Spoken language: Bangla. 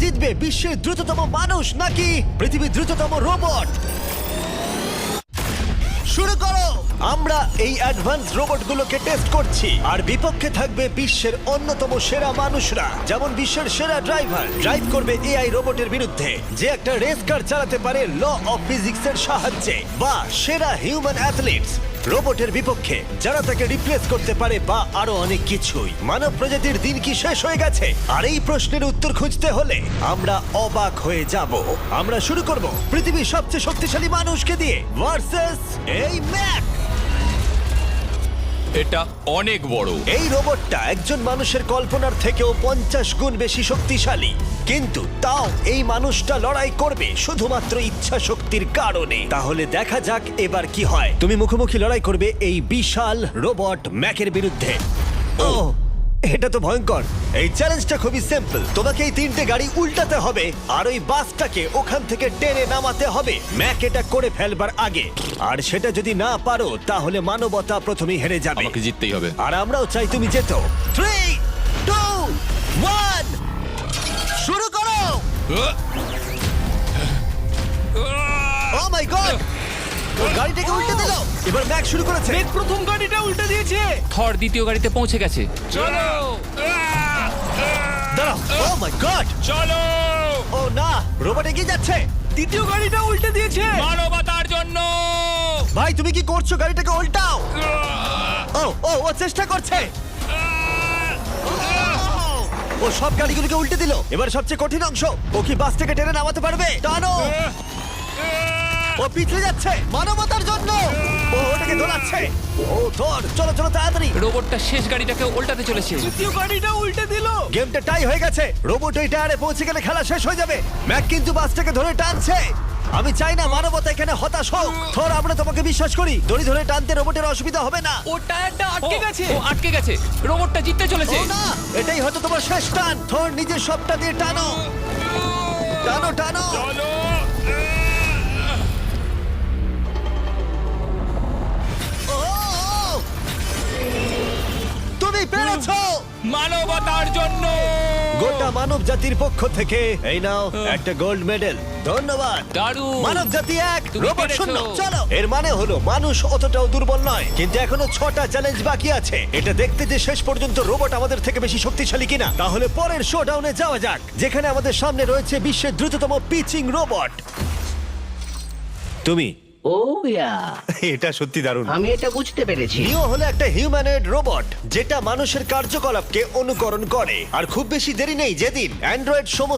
জিতবে, বিশ্বের দ্রুততম মানুষ নাকি পৃথিবীর দ্রুততম রোবট? শুরু করো। আমরা এই অ্যাডভান্স রোবটগুলোকে টেস্ট করছি, আর বিপক্ষে থাকবে বিশ্বের অন্যতম সেরা মানুষরা, যেমন বিশ্বের সেরা ড্রাইভার ড্রাইভ করবে এআই রোবটের বিরুদ্ধে, যে একটা রেস কার চালাতে পারে ল অফ ফিজিক্সের সাহায্যে, বা সেরা হিউম্যান অ্যাথলিটস রোবটের বিপক্ষে যারা তাকে রিপ্লেস করতে পারে, বা আরো অনেক কিছুই। মানব প্রজাতির দিন কি শেষ হয়ে গেছে? আর এই প্রশ্নের উত্তর খুঁজতে হলে আমরা অবাক হয়ে যাব। আমরা শুরু করব পৃথিবীর সবচেয়ে শক্তিশালী মানুষকে দিয়ে ভার্সেস এই ম্যাক। এটা অনেক বড়। এই রোবটটা একজন মানুষের কল্পনার থেকেও 50 গুণ বেশি শক্তিশালী, কিন্তু তাও এই মানুষটা লড়াই করবে শুধুমাত্র ইচ্ছা শক্তির কারণে। তাহলে দেখা যাক এবার কি হয়। তুমি মুখোমুখি লড়াই করবে এই বিশাল রোবট ম্যাকের বিরুদ্ধে। ও, এটা তো ভয়ঙ্কর। এই চ্যালেঞ্জটা খুবই সিম্পল। তোমাকে এই 3টে গাড়ি উল্টাতে হবে, আর ওই বাসটাকে ওখান থেকে টেনে নামাতে হবে ম্যাক এটা করে ফেলবার আগে। আর সেটা যদি না পারো, তাহলে মানবতা প্রথমেই হেরে যাবে। আমাকে জিততেই হবে। আর আমরাও চাই তুমি যেতো। 3, 2, 1, শুরু করো। ও মাই গড, ও গাড়িটাকে উল্টে দিল। এবার ম্যাক শুরু করেছে। প্রথম গাড়িটা উল্টে দিয়েছে। থর দ্বিতীয় গাড়িতে পৌঁছে গেছে। চলো দাঁড়াও, ও মাই গড, চলো ও না, রোবট এগিয়ে যাচ্ছে। দ্বিতীয় গাড়িটা উল্টে দিয়েছে। মানবতার জন্য। ভাই তুমি কি করছো? গাড়িটাকে উল্টাও। ও ও ও চেষ্টা করছে। ও সব গাড়িগুলোকে উল্টে দিল। এবার সবচেয়ে কঠিন অংশ, ও কি বাস থেকে টেনে নামাতে পারবে? টানো। ও পিছলে যাচ্ছে মানবতার জন্য। ও ওটাকে দোলাচ্ছে। ও ধর, চলো চলো তাড়াতাড়ি। রোবটটা শেষ গাড়িটাকে উল্টাতে চলেছে। তৃতীয় গাড়িটা উল্টে দিল। গেমটা টাই হয়ে গেছে। রোবট ওই টায়ারে পৌঁছে গেলে খেলা শেষ হয়ে যাবে। ম্যাক কিন্তু বাসটাকে ধরে টানছে। আমি চাই না মানবতা এখানে হতাশ হোক। থর, আমরা তোমাকে বিশ্বাস করি। দড়ি ধরে টানতে রোবটের অসুবিধা হবে না। ও টায়ারটা আটকে গেছে। ও আটকে গেছে। রোবটটা জিততে চলেছে। ও না, এটাই হয়তো তোমার শেষ টান। থর, নিজের সবটা দিয়ে টানো, টানো টানো। চলো ও, তুমি পেরেছো। মানবতার জন্য। গোটা মানব জাতির পক্ষ থেকে এই নাও একটা গোল্ড মেডেল। ধন্যবাদ। দারুণ। মানব জাতি এক, তুমি রোবট পেরেছো। শূন্য। চলো, এর মানে হলো মানুষ অতটাও দুর্বল নয়, কিন্তু এখনো 6টা চ্যালেঞ্জ বাকি আছে। এটা দেখতে যে শেষ পর্যন্ত রোবট আমাদের থেকে বেশি শক্তিশালী কিনা। তাহলে পরের শোডাউনে যাওয়া যাক, যেখানে আমাদের সামনে রয়েছে বিশ্বের দ্রুততম পিচিং রোবট। তুমি ও ইয়া, এটা সত্যি দারুণ। আমি এটা বুঝতে পেরেছি। নিও হলো একটা হিউম্যানয়েড রোবট যেটা মানুষের কার্যকলাপকে অনুকরণ করে। আর খুব বেশি দেরি নেই, যেদিন অ্যান্ড্রয়েড